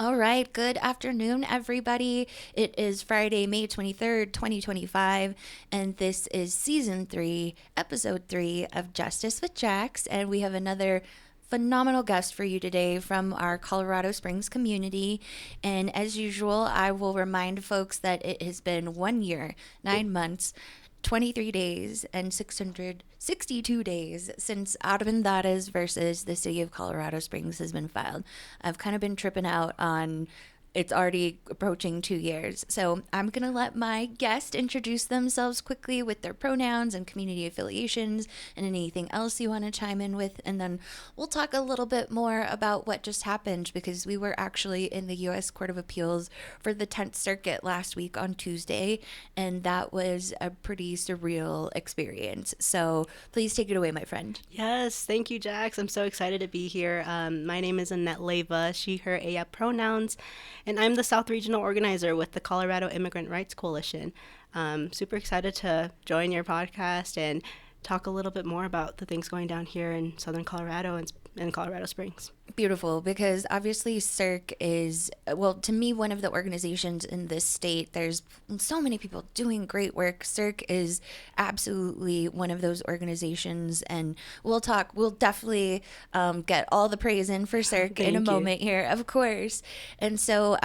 All right, good afternoon, everybody. It is Friday, May 23rd, 2025, and this is Season 3, Episode 3 of Justice with Jax, and we have another phenomenal guest for you today from our Colorado Springs community. And as usual, I will remind folks that it has been 1 year, 9 months, 23 days, and 662 days since Armendariz versus the city of Colorado Springs has been filed. I've kind of been tripping out on it's already approaching 2 years. So I'm going to let my guest introduce themselves quickly with their pronouns and community affiliations and anything else you want to chime in with. And then we'll talk a little bit more about what just happened, because we were actually in the U.S. Court of Appeals for the 10th Circuit last week on Tuesday, and that was a pretty surreal experience. So please take it away, my friend. Yes, thank you, Jax. I'm so excited to be here. My name is Annette Leyva, she, her, aya pronouns, and I'm the South Regional Organizer with the Colorado Immigrant Rights Coalition. Super excited to join your podcast and talk a little bit more about the things going down here in Southern Colorado and Colorado Springs. Beautiful, because obviously CIRC is, well, to me, one of the organizations in this state. There's so many people doing great work. CIRC is absolutely one of those organizations, and we'll definitely get all the praise in for CIRC in a moment here, of course. And so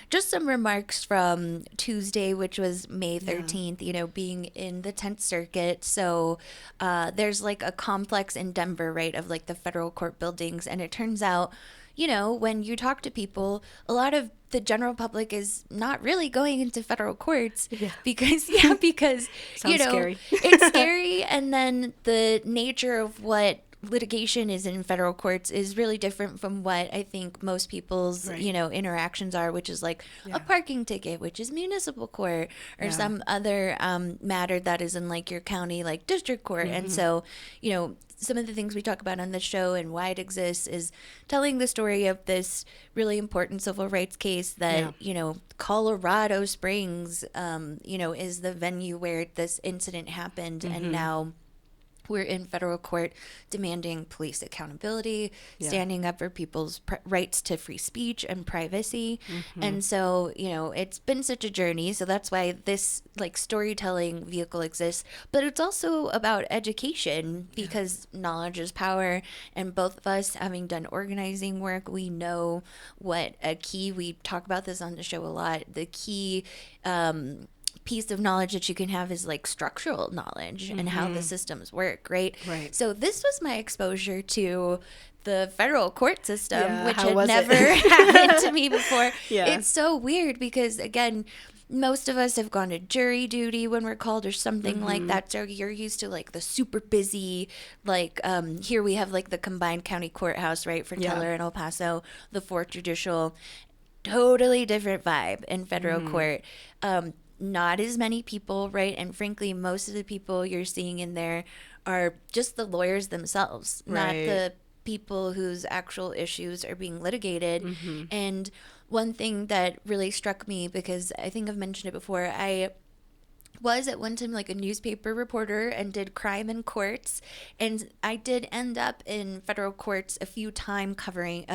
just some remarks from Tuesday, which was May 13th, being in the 10th Circuit. So there's like a complex in Denver, right, of like the federal court buildings, and it turns out, when you talk to people, a lot of the general public is not really going into federal courts because scary. It's scary. And then the nature of what litigation is in federal courts is really different from what I think most people's, interactions are, which is like a parking ticket, which is municipal court, or some other matter that is in like your county, like district court. Mm-hmm. And so, some of the things we talk about on the show and why it exists is telling the story of this really important civil rights case that, Colorado Springs, is the venue where this incident happened. Mm-hmm. And now we're in federal court demanding police accountability, standing up for people's rights to free speech and privacy. Mm-hmm. And so, it's been such a journey. So that's why this like storytelling vehicle exists. But it's also about education, because knowledge is power. And both of us, having done organizing work, we know what we talk about this on the show a lot, the key piece of knowledge that you can have is like structural knowledge and how the systems work, right? So this was my exposure to the federal court system, which had never happened to me before. It's so weird because, again, most of us have gone to jury duty when we're called or something like that. So you're used to like the super busy, like here we have like the combined county courthouse, right, for Teller and El Paso, the fourth judicial. Totally different vibe in federal court. Not as many people, right? And frankly, most of the people you're seeing in there are just the lawyers themselves, not the people whose actual issues are being litigated. Mm-hmm. And one thing that really struck me, because I think I've mentioned it before, I was at one time like a newspaper reporter and did crime in courts, and I did end up in federal courts a few times covering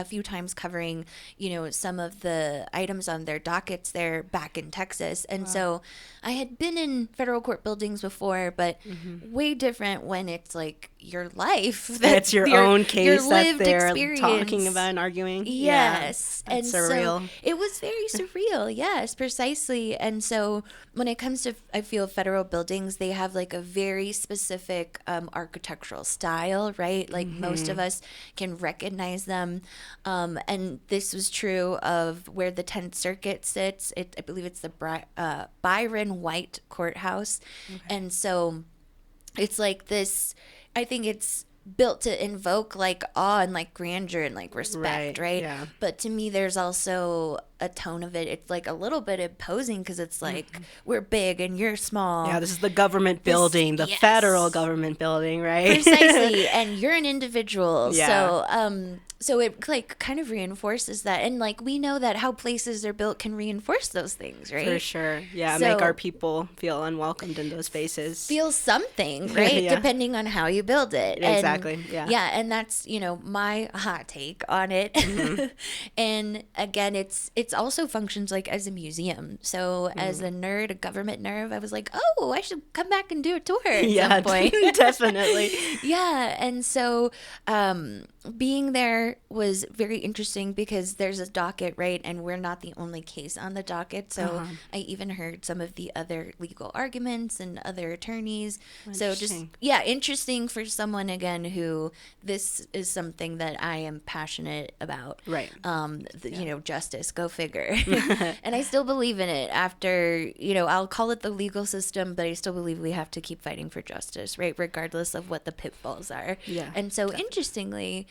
some of the items on their dockets there back in Texas. And so I had been in federal court buildings before, but way different when it's like your life, that's your own case, your that they're experience. Talking about and arguing. Yes. And surreal. So it was very surreal. Yes, precisely. And so when it comes to, I feel, federal buildings, they have like a very specific architectural style, right? Like most of us can recognize them. And this was true of where the 10th Circuit sits. I believe it's the Byron White Courthouse. And so it's like this, I think it's built to invoke like awe and like grandeur and like respect, right? Yeah. But to me, there's also a tone of it. It's like a little bit imposing because it's like we're big and you're small. Yeah, this is the government building, the federal government building, right? Precisely, and you're an individual. Yeah. So so it like kind of reinforces that, and like we know that how places are built can reinforce those things, right? For sure. Yeah, So, make our people feel unwelcomed in those spaces. feel something, right? Yeah. Depending on how you build it. Exactly. Yeah. Yeah, and that's, my hot take on it. And again, it's also functions like as a museum. So as a nerd, a government nerd, I was like, oh, I should come back and do a tour at some point. Definitely. Yeah, and so being there was very interesting because there's a docket, right? And we're not the only case on the docket. So I even heard some of the other legal arguments and other attorneys. So just, interesting for someone, again, who this is something that I am passionate about. Right. Justice, go figure. And I still believe in it after, I'll call it the legal system, but I still believe we have to keep fighting for justice, right? Regardless of what the pitfalls are. Yeah. And so interestingly,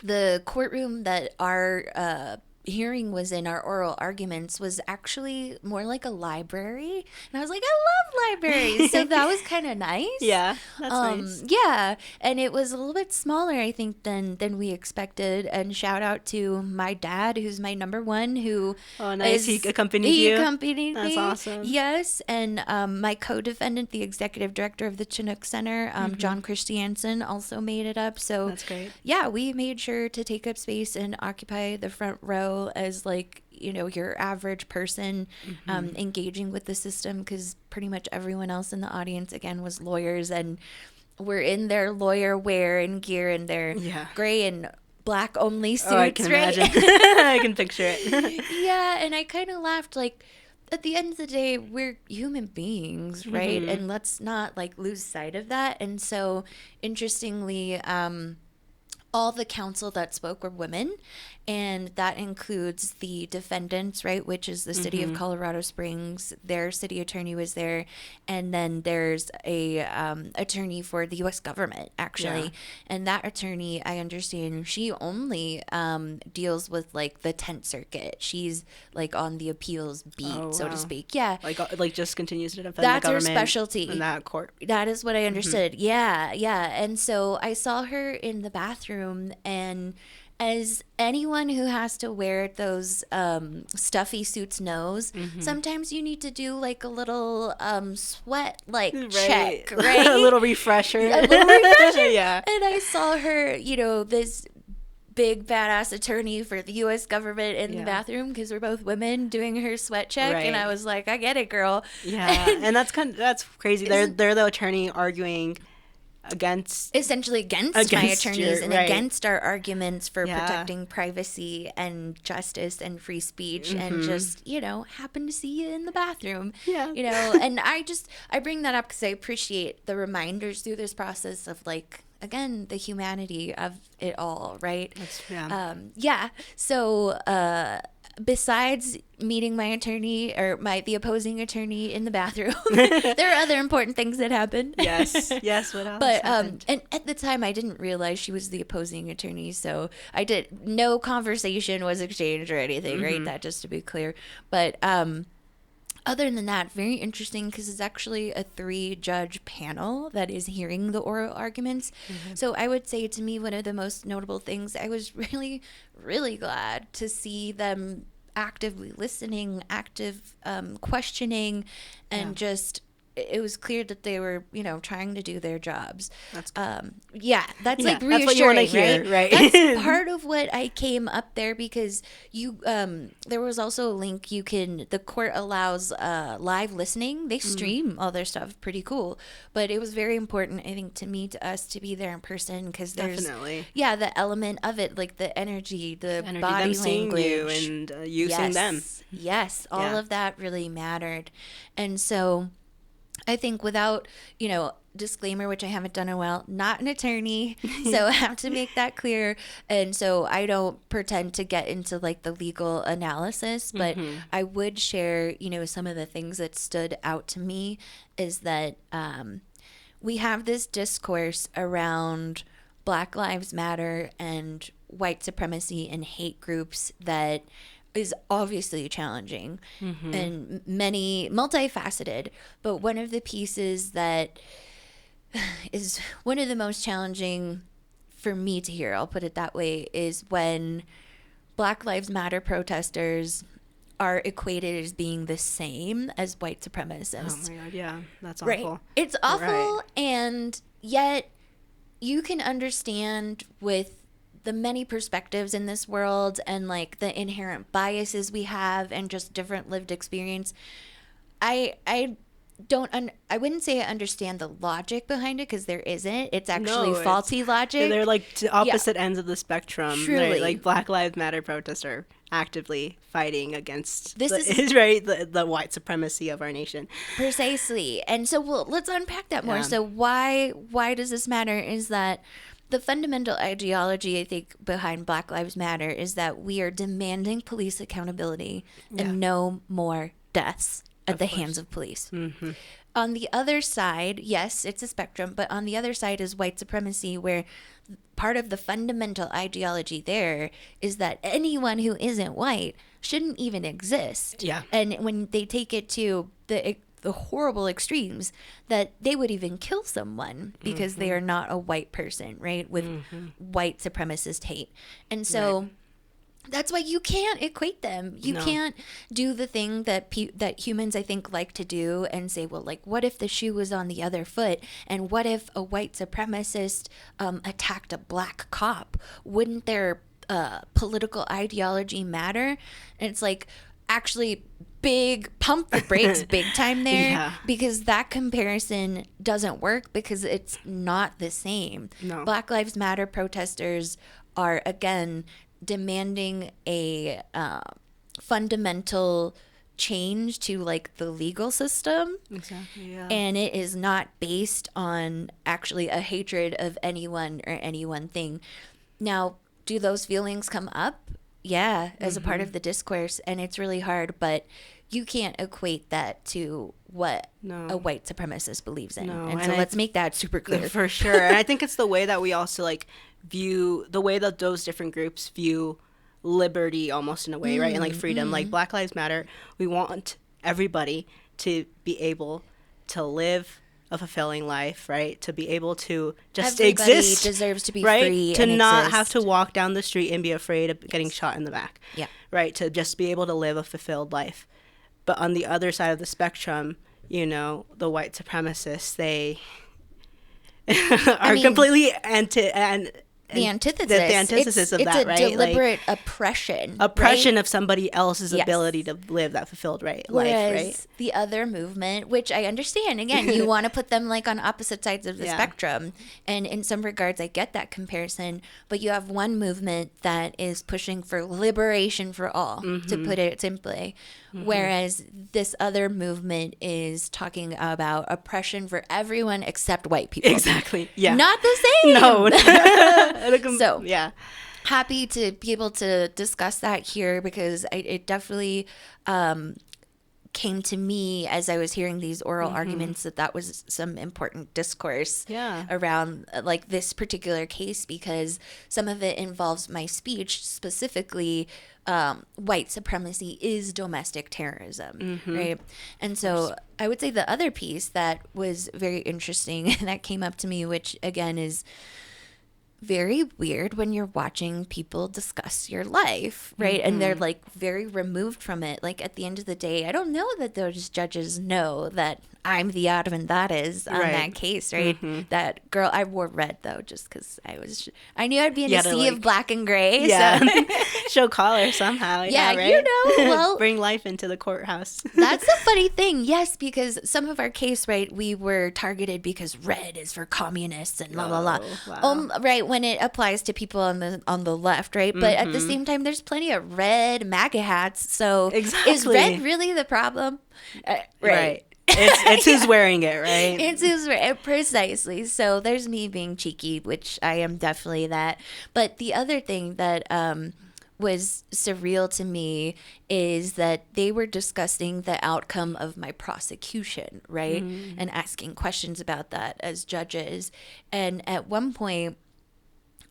the courtroom that our hearing was in, our oral arguments, was actually more like a library. And I was like, I love libraries. So that was kind of nice. Yeah, that's nice. Yeah, and it was a little bit smaller, I think, than we expected. And shout out to my dad, who's my number one, who oh, nice. He accompanied you. Accompanied That's me. awesome. Yes, and my co-defendant, the executive director of the Chinook Center, John Christiansen, also made it up. So that's great. Yeah, we made sure to take up space and occupy the front row as like your average person engaging with the system, because pretty much everyone else in the audience again was lawyers and were in their lawyer wear and gear and their gray and black only suits. I can imagine. I can picture it. Yeah, and I kind of laughed, like, at the end of the day, we're human beings, right? And let's not like lose sight of that. And so interestingly, all the counsel that spoke were women, and that includes the defendants, right, which is the city of Colorado Springs. Their city attorney was there, and then there's a attorney for the U.S. government, actually. And that attorney, I understand, she only deals with like the 10th Circuit. She's like on the appeals beat, so to speak. Yeah, like just continues to defend that's the government. Her specialty in that court. That is what I understood. Yeah. And so I saw her in the bathroom, and as anyone who has to wear those stuffy suits knows, sometimes you need to do like a little sweat check, right? A little refresher. Yeah. And I saw her, this big badass attorney for the U.S. government in the bathroom, because we're both women, doing her sweat check, and I was like, I get it, girl. Yeah, and that's crazy. They're the attorney arguing essentially against my attorneys and against our arguments for protecting privacy and justice and free speech, and just happen to see you in the bathroom. And I bring that up because I appreciate the reminders through this process of like, again, the humanity of it all, right? So besides meeting my attorney or the opposing attorney in the bathroom, there are other important things that happened. Yes. What else? But and at the time I didn't realize she was the opposing attorney, so no conversation was exchanged or anything, right? That just to be clear. But other than that, very interesting, because it's actually a 3-judge panel that is hearing the oral arguments. So I would say, to me, one of the most notable things, I was really, really glad to see them actively listening, active questioning, and just it was clear that they were, trying to do their jobs. That's good. That's like reassuring, that's what you want to hear, right? That's part of what I came up there, because there was also a link. The court allows live listening. They stream all their stuff. Pretty cool. But it was very important, I think, to us to be there in person, because there's the element of it, like the energy, the body them language, seeing you and you seeing them. Yes, all of that really mattered. And so I think, without, disclaimer, which I haven't done in a while, not an attorney, so I have to make that clear. And so I don't pretend to get into like the legal analysis, but I would share, some of the things that stood out to me is that we have this discourse around Black Lives Matter and white supremacy and hate groups that is obviously challenging and multifaceted. But one of the pieces that is one of the most challenging for me to hear, I'll put it that way, is when Black Lives Matter protesters are equated as being the same as white supremacists. Oh my God, yeah, that's Right. awful. It's awful, and yet you can understand with the many perspectives in this world and like the inherent biases we have and just different lived experience. I wouldn't say I understand the logic behind it, because there isn't. It's actually faulty logic. They're like opposite ends of the spectrum. Truly. Right? Like Black Lives Matter protests are actively fighting against the white supremacy of our nation. Precisely. And so let's unpack that more. So why does this matter is that the fundamental ideology, I think, behind Black Lives Matter is that we are demanding police accountability and no more deaths at the hands of police. Mm-hmm. On the other side, yes, it's a spectrum, but on the other side is white supremacy, where part of the fundamental ideology there is that anyone who isn't white shouldn't even exist. Yeah. And when they take it to the horrible extremes, that they would even kill someone because they are not a white person, right? With white supremacist hate. And so that's why you can't equate them. You can't do the thing that humans, I think, like to do and say, well, like, what if the shoe was on the other foot? And what if a white supremacist attacked a black cop? Wouldn't their political ideology matter? And it's like, actually, pump the brakes big time there, because that comparison doesn't work, because it's not the same. No. Black Lives Matter protesters are, again, demanding a fundamental change to like the legal system. Exactly. Yeah. And it is not based on actually a hatred of anyone or any one thing. Now, do those feelings come up? Yeah, as a part of the discourse, and it's really hard, but you can't equate that to what a white supremacist believes in. And so let's make that super clear. For sure. And I think it's the way that we also like view the way that those different groups view liberty almost in a way, right? And like freedom, like Black Lives Matter, we want everybody to be able to live a fulfilling life, right? To be able to just Everybody exist. Deserves to be right? free to and not exist. have to walk down the street and be afraid of getting shot in the back. Yeah. Right? To just be able to live a fulfilled life. But on the other side of the spectrum, you know, the white supremacists, they are completely the antithesis. The antithesis of that, right? It's a deliberate oppression. Oppression of somebody else's ability to live that fulfilled life, right? The other movement, which I understand, again, you want to put them like on opposite sides of the spectrum. And in some regards, I get that comparison. But you have one movement that is pushing for liberation for all, to put it simply. Whereas this other movement is talking about oppression for everyone except white people. Exactly. Yeah. Not the same. No. So happy to be able to discuss that here, because it definitely came to me as I was hearing these oral arguments that was some important discourse around like this particular case, because some of it involves my speech, specifically white supremacy is domestic terrorism, right? And so I would say the other piece that was very interesting that came up to me, which again is very weird when you're watching people discuss your life, right? And they're like very removed from it. Like at the end of the day, I don't know that those judges know that I'm the Armendariz on that case, right? That girl, I wore red though, just because I knew I'd be in a sea of black and gray. Yeah. So. Show color somehow. Yeah, right? you know, well. Bring life into the courthouse. That's the funny thing. Yes, because some of our case, right, we were targeted because red is for communists and blah, blah, blah. Wow. Right, when it applies to people on the left, right? But at the same time, there's plenty of red MAGA hats. So is red really the problem? Right. It's who's wearing it, right? It's who's wearing it, precisely. So there's me being cheeky, which I am definitely that. But the other thing that was surreal to me is that they were discussing the outcome of my prosecution, right? And asking questions about that as judges. And at one point,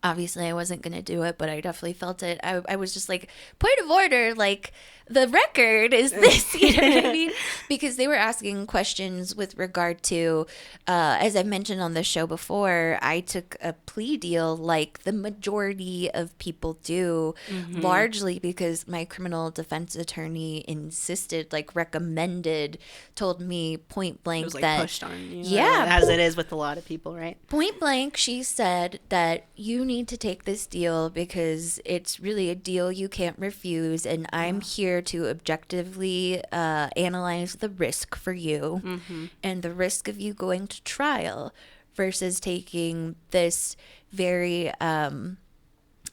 Obviously, I wasn't going to do it, but I definitely felt it. I was just like, point of order, like, the record is this, you know what I mean? Because they were asking questions with regard to, as I mentioned on the show before, I took a plea deal like the majority of people do, largely because my criminal defense attorney insisted, like, recommended, told me point blank it was like that pushed on you. Yeah, as it is with a lot of people, right? Point blank, she said that you need to take this deal because it's really a deal you can't refuse, and I'm here to objectively analyze the risk for you and the risk of you going to trial versus taking this very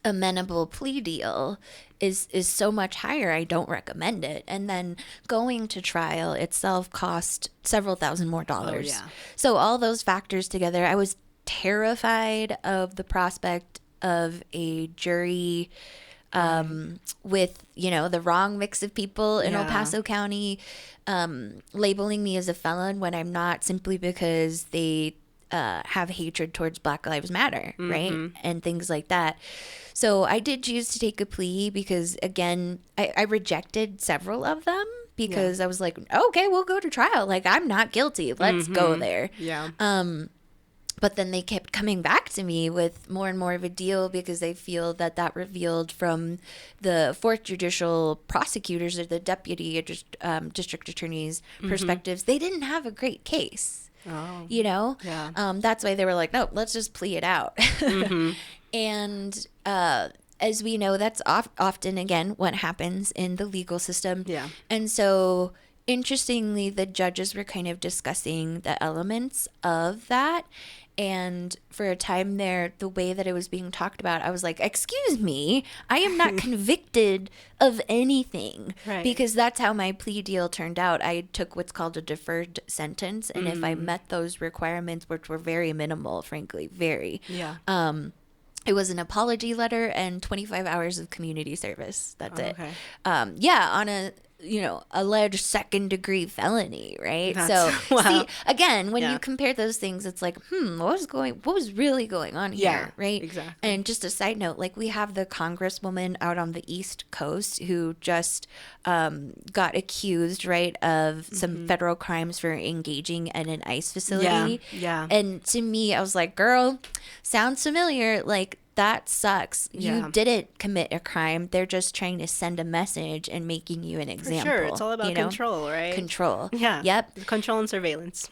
amenable plea deal is so much higher. I don't recommend it. And then going to trial itself cost several thousand more dollars. Oh, yeah. So all those factors together, I was terrified of the prospect of a jury with, you know, the wrong mix of people in El Paso County labeling me as a felon when I'm not, simply because they have hatred towards Black Lives Matter, right? And things like that. So I did choose to take a plea because, again, I rejected several of them because I was like, okay, we'll go to trial. Like, I'm not guilty. Let's go there. Yeah. But then they kept coming back to me with more and more of a deal because they feel that that revealed from the fourth judicial prosecutors or the deputy district attorney's perspectives, they didn't have a great case. Oh. You know? Yeah. That's why they were like, no, let's just plea it out. And as we know, that's often, again, what happens in the legal system. Yeah. And so, interestingly, the judges were kind of discussing the elements of that. And for a time there, the way that it was being talked about, I was like, excuse me, I am not convicted of anything. Right. Because that's how my plea deal turned out. I took what's called a deferred sentence. And if I met those requirements, which were very minimal, frankly, very. Yeah. It was an apology letter and 25 hours of community service. That's it. Okay. On a, you know, alleged second-degree felony, right? Wow. See, again, when you compare those things, it's like, what was really going on here, right? Exactly. And just a side note, like, we have the congresswoman out on the East Coast who just got accused, right, of some federal crimes for engaging in an ICE facility. Yeah. And to me, I was like, girl, sounds familiar. Like, that sucks. Yeah. You didn't commit a crime. They're just trying to send a message and making you an example. For sure. It's all about you know? control, right? Control. Yeah. Yep. Control and surveillance.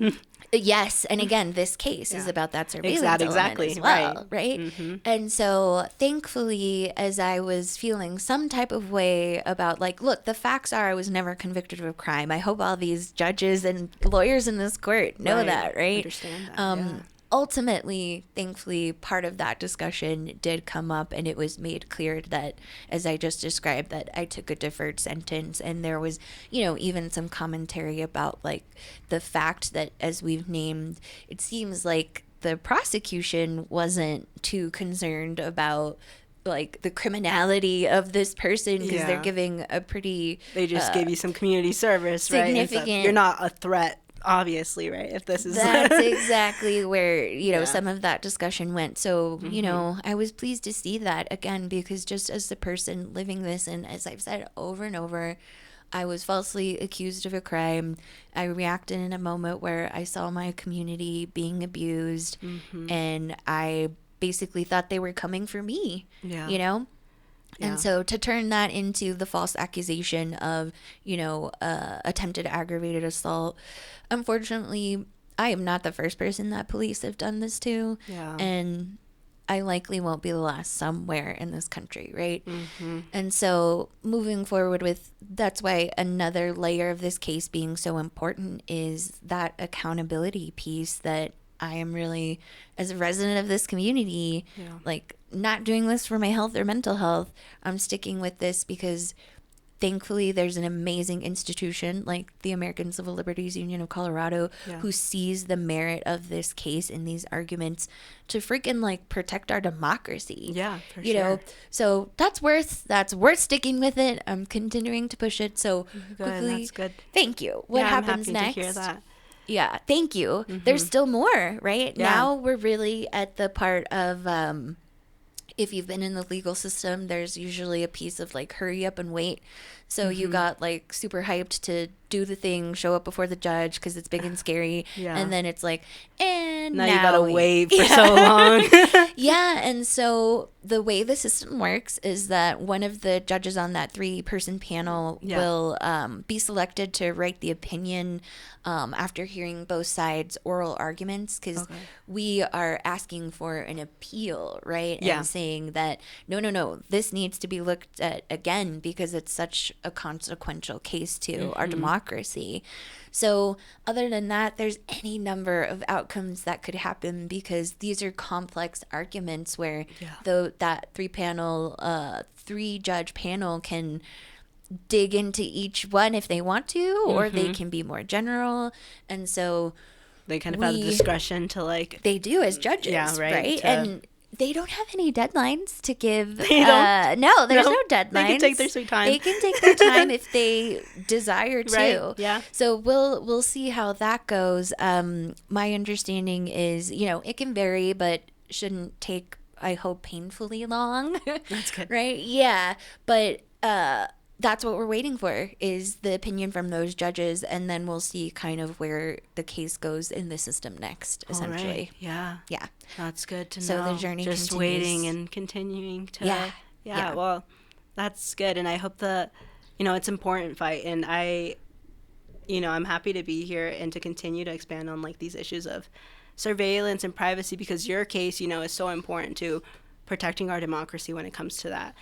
Yes. And again, this case is about that surveillance exactly. element as well, right? And so thankfully, as I was feeling some type of way about, like, look, the facts are I was never convicted of a crime. I hope all these judges and lawyers in this court know that, right? Understand that, Ultimately, thankfully, part of that discussion did come up, and it was made clear that, as I just described, that I took a deferred sentence, and there was, you know, even some commentary about, like, the fact that, as we've named, it seems like the prosecution wasn't too concerned about, like, the criminality of this person because they're giving a pretty they just gave you some community service, significant, right? You're not a threat, obviously, right? If this is that's exactly where, you know, some of that discussion went. So, you know, I was pleased to see that again, because just as the person living this, and as I've said over and over, I was falsely accused of a crime. I reacted in a moment where I saw my community being abused, and I basically thought they were coming for me, you know? And so to turn that into the false accusation of, you know, attempted aggravated assault, unfortunately, I am not the first person that police have done this to. Yeah. And I likely won't be the last somewhere in this country, right? And so moving forward with, that's why another layer of this case being so important is that accountability piece that I am really, as a resident of this community, like, not doing this for my health or mental health. I'm sticking with this because thankfully there's an amazing institution like the American Civil Liberties Union of Colorado who sees the merit of this case and these arguments to freaking, like, protect our democracy. Yeah, for you sure. know, so that's worth sticking with it. I'm continuing to push it. So quickly, that's good. Thank you. What happens I'm happy next? to hear that. Yeah, thank you. There's still more, right? Now we're really at the part of, if you've been in the legal system, there's usually a piece of like hurry up and wait. So you got like super hyped to do the thing, show up before the judge because it's big and scary. And then it's like, and now you gotta wait for so long. Yeah. And so the way the system works is that one of the judges on that 3-person panel will be selected to write the opinion after hearing both sides' oral arguments, because we are asking for an appeal, right? And saying that, no, this needs to be looked at again because it's such a consequential case to our democracy. So other than that, there's any number of outcomes that could happen because these are complex arguments where that 3-judge panel can dig into each one if they want to, or they can be more general. And so they kind of have the discretion to like... They do as judges, right? And they don't have any deadlines to give. They don't? No, there's no deadlines. They can take their sweet time. They can take their time if they desire to. Right, yeah. So we'll see how that goes. My understanding is, it can vary, but shouldn't take, I hope, painfully long. That's good. Right? Yeah. But that's what we're waiting for, is the opinion from those judges, and then we'll see kind of where the case goes in the system next, essentially. Right. Yeah. Yeah. That's good to know. So the journey just continues. Waiting and continuing to... Yeah. Well, that's good. And I hope it's an important fight. And I'm happy to be here and to continue to expand on like these issues of surveillance and privacy, because your case, is so important to protecting our democracy when it comes to that.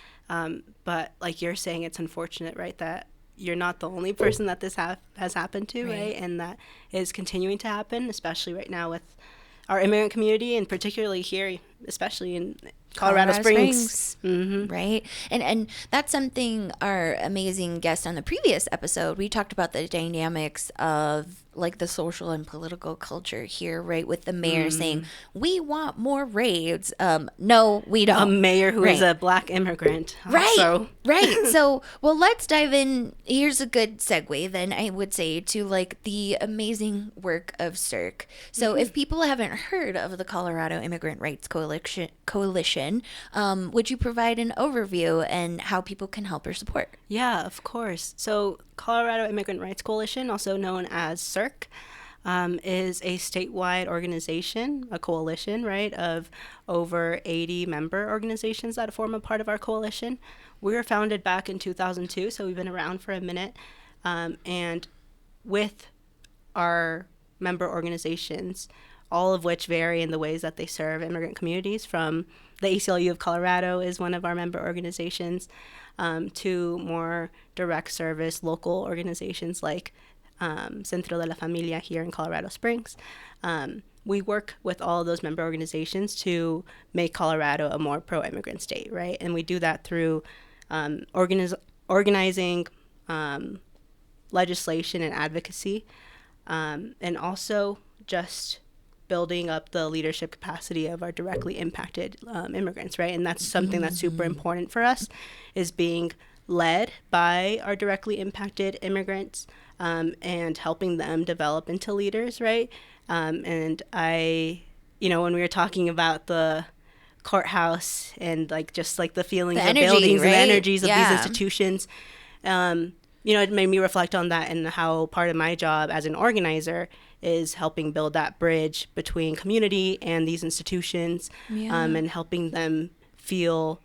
But like you're saying, it's unfortunate, right, that you're not the only person that this has happened to, right? And that is continuing to happen, especially right now with our immigrant community, and particularly here, especially in Colorado Springs. Right? And that's something our amazing guest on the previous episode, we talked about the dynamics of like the social and political culture here, right? With the mayor saying, we want more raids. No, we don't. A mayor who is a Black immigrant. Right. Right. So, well, let's dive in. Here's a good segue then, I would say, to like the amazing work of CIRC. So if people haven't heard of the Colorado Immigrant Rights Coalition, would you provide an overview and how people can help or support? Yeah, of course. So Colorado Immigrant Rights Coalition, also known as CIRC, is a statewide organization, a coalition, right, of over 80 member organizations that form a part of our coalition. We were founded back in 2002, so we've been around for a minute. And with our member organizations, all of which vary in the ways that they serve immigrant communities, from the ACLU of Colorado is one of our member organizations, to more direct service local organizations like Centro de la Familia here in Colorado Springs. We work with all of those member organizations to make Colorado a more pro-immigrant state, right? And we do that through organizing legislation and advocacy, and also just building up the leadership capacity of our directly impacted immigrants, right? And that's something that's super important for us, is being led by our directly impacted immigrants, and helping them develop into leaders, right? And when we were talking about the courthouse and like just like the feelings of buildings, right? And the energies of these institutions, it made me reflect on that, and how part of my job as an organizer is helping build that bridge between community and these institutions, and helping them feel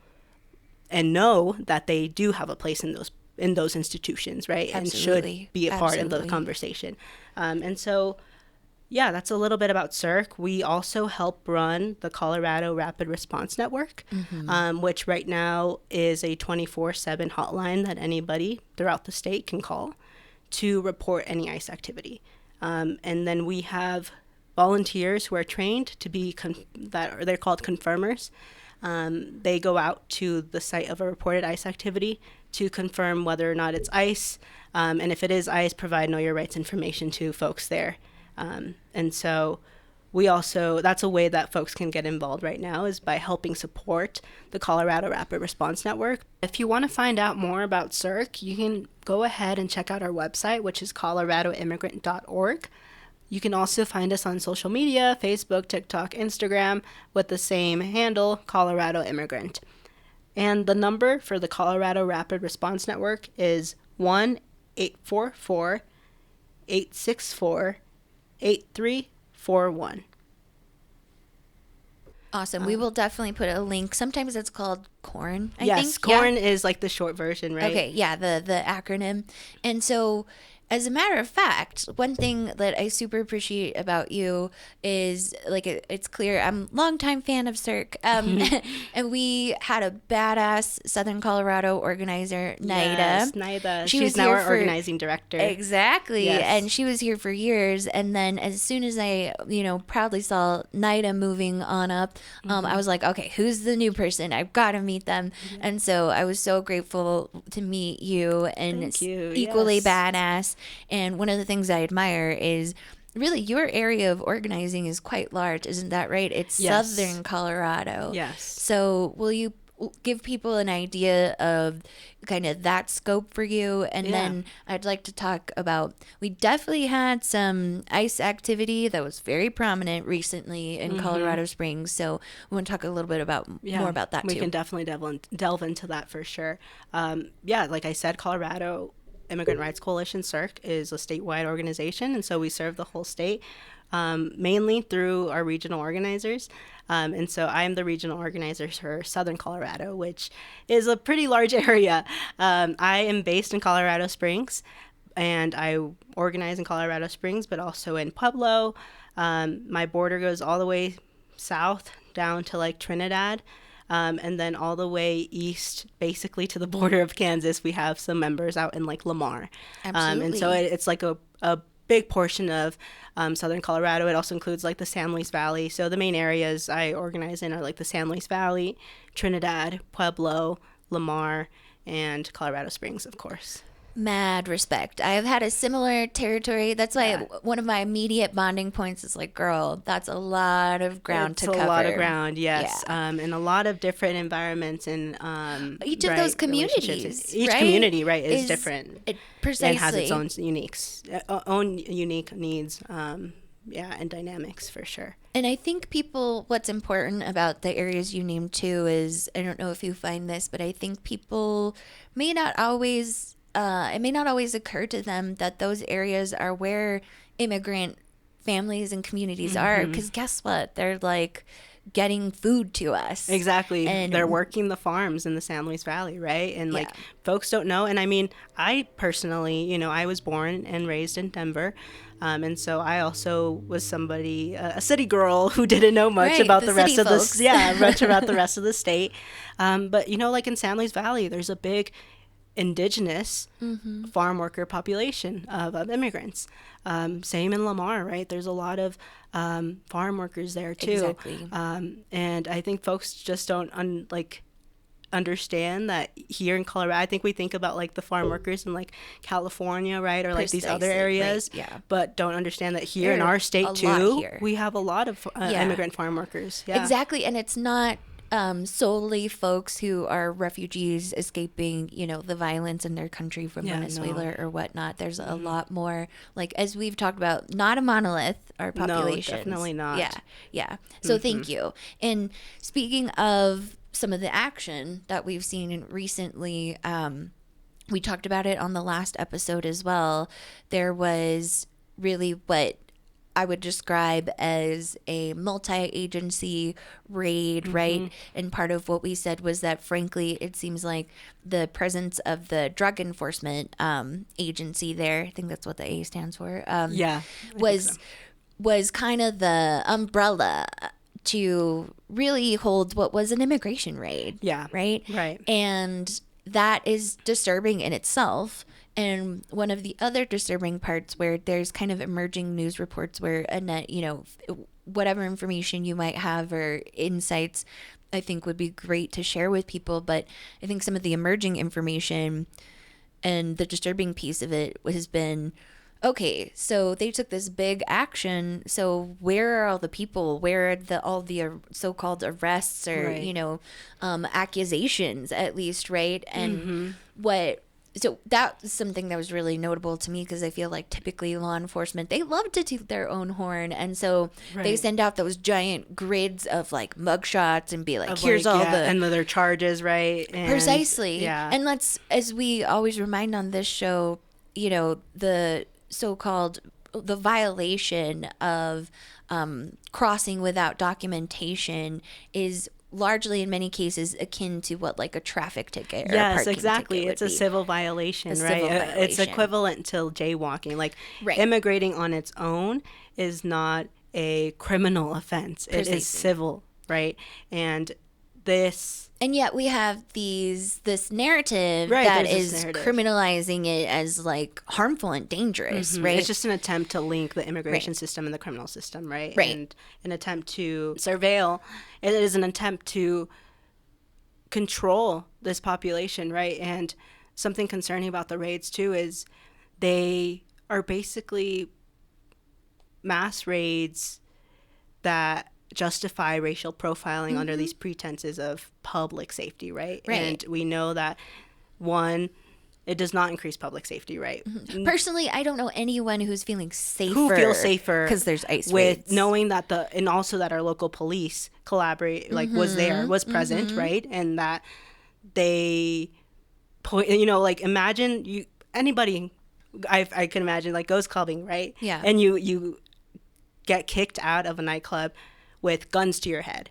and know that they do have a place in those institutions, right? Absolutely. And should be a part of the conversation. And so, that's a little bit about CIRC. We also help run the Colorado Rapid Response Network, which right now is a 24/7 hotline that anybody throughout the state can call to report any ICE activity. And then we have volunteers who are trained to be they're called confirmers. They go out to the site of a reported ICE activity to confirm whether or not it's ICE, and if it is ICE, provide know your rights information to folks there. And so that's a way that folks can get involved right now, is by helping support the Colorado Rapid Response Network. If you want to find out more about CIRC, you can go ahead and check out our website, which is coloradoimmigrant.org. You can also find us on social media, Facebook, TikTok, Instagram, with the same handle, Colorado Immigrant. And the number for the Colorado Rapid Response Network is 1-844-864-8341. Awesome. We will definitely put a link. Sometimes it's called CORN, I think. Yes, CORN is like the short version, right? Okay, yeah, the acronym. And so, as a matter of fact, one thing that I super appreciate about you is, like, it's clear I'm a longtime fan of CIRC. And we had a badass Southern Colorado organizer, Naida. Yes, Naida. She's now our organizing director. Exactly. Yes. And she was here for years. And then as soon as I, proudly saw Naida moving on up, I was like, okay, who's the new person? I've got to meet them. And so I was so grateful to meet you, and Thank you. equally Yes. badass. And one of the things I admire is really your area of organizing is quite large, isn't that right? It's Yes. Southern Colorado. Yes. So will you give people an idea of kind of that scope for you? And then I'd like to talk about, we definitely had some ICE activity that was very prominent recently in Colorado Springs. So we want to talk a little bit about more about that we too. can definitely delve into that for sure. Like I said, Colorado Immigrant Rights Coalition, CIRC, is a statewide organization, and so we serve the whole state, mainly through our regional organizers. And so I'm the regional organizer for Southern Colorado, which is a pretty large area. I am based in Colorado Springs, and I organize in Colorado Springs, but also in Pueblo. My border goes all the way south down to like Trinidad. And then all the way east, basically to the border of Kansas, we have some members out in like Lamar. Absolutely. And so it's like a big portion of Southern Colorado. It also includes like the San Luis Valley. So the main areas I organize in are like the San Luis Valley, Trinidad, Pueblo, Lamar, and Colorado Springs, of course. Mad respect. I have had a similar territory. That's why one of my immediate bonding points is like, girl, that's a lot of ground to cover. It's a lot of ground, yes. Yeah. And a lot of different environments and each of those communities. Each community, is different. Precisely. And has its own unique needs. And dynamics for sure. And I think what's important about the areas you named too is, I don't know if you find this, but I think people may not always it may not always occur to them that those areas are where immigrant families and communities are. Because guess what? They're like getting food to us. Exactly. And they're working the farms in the San Luis Valley, right? And like folks don't know. And I mean, I personally, I was born and raised in Denver. And so I also was somebody, a city girl who didn't know much about the rest of the, much about the rest of the state. But like in San Luis Valley, there's a big indigenous farm worker population of immigrants. Same in Lamar, right? There's a lot of farm workers there too. Exactly. And I think folks just don't understand that here in Colorado. I think we think about like the farm workers in like California, right? Or like these other areas, right, yeah. But don't understand that here in our state too, we have a lot of immigrant farm workers. Yeah. Exactly. And it's not solely folks who are refugees escaping, the violence in their country from Venezuela or whatnot. There's a lot more, like, as we've talked about, not a monolith, our populations. No, definitely not. Yeah. So thank you. And speaking of some of the action that we've seen recently, we talked about it on the last episode as well. There was really what I would describe as a multi-agency raid, right? And part of what we said was that, frankly, it seems like the presence of the Drug Enforcement Agency there, I think that's what the A stands for, was kind of the umbrella to really hold what was an immigration raid. Yeah. Right? Right. And that is disturbing in itself. And one of the other disturbing parts where there's kind of emerging news reports where Annette, whatever information you might have or insights, I think would be great to share with people. But I think some of the emerging information and the disturbing piece of it has been, okay, so they took this big action. So where are all the people? Where are all the so-called arrests or, accusations at least, right? And what so that was something that was really notable to me, because I feel like typically law enforcement, they love to toot their own horn. And so they send out those giant grids of like mugshots and be like, here's all the... And their charges, right? And, precisely. Yeah. And let's, as we always remind on this show, you know, the so-called, the violation of crossing without documentation is largely in many cases akin to what like a traffic ticket or a parking exactly ticket it's a civil violation, right? It's equivalent to jaywalking. Like immigrating on its own is not a criminal offense. Precisely. It is civil, right? And yet we have this narrative that is criminalizing it as like harmful and dangerous, right? It's just an attempt to link the immigration system and the criminal system, right? And an attempt to surveil. It is an attempt to control this population, right? And something concerning about the raids too is they are basically mass raids that justify racial profiling under these pretenses of public safety, right? And we know that, one, it does not increase public safety, right? Personally, I don't know anyone who's feeling safer. Who feels safer because there's ICE with raids. Knowing that and also that our local police collaborate, like was present, right? And that they, like imagine anybody, I can imagine like goes clubbing, right? Yeah. And you get kicked out of a nightclub with guns to your head,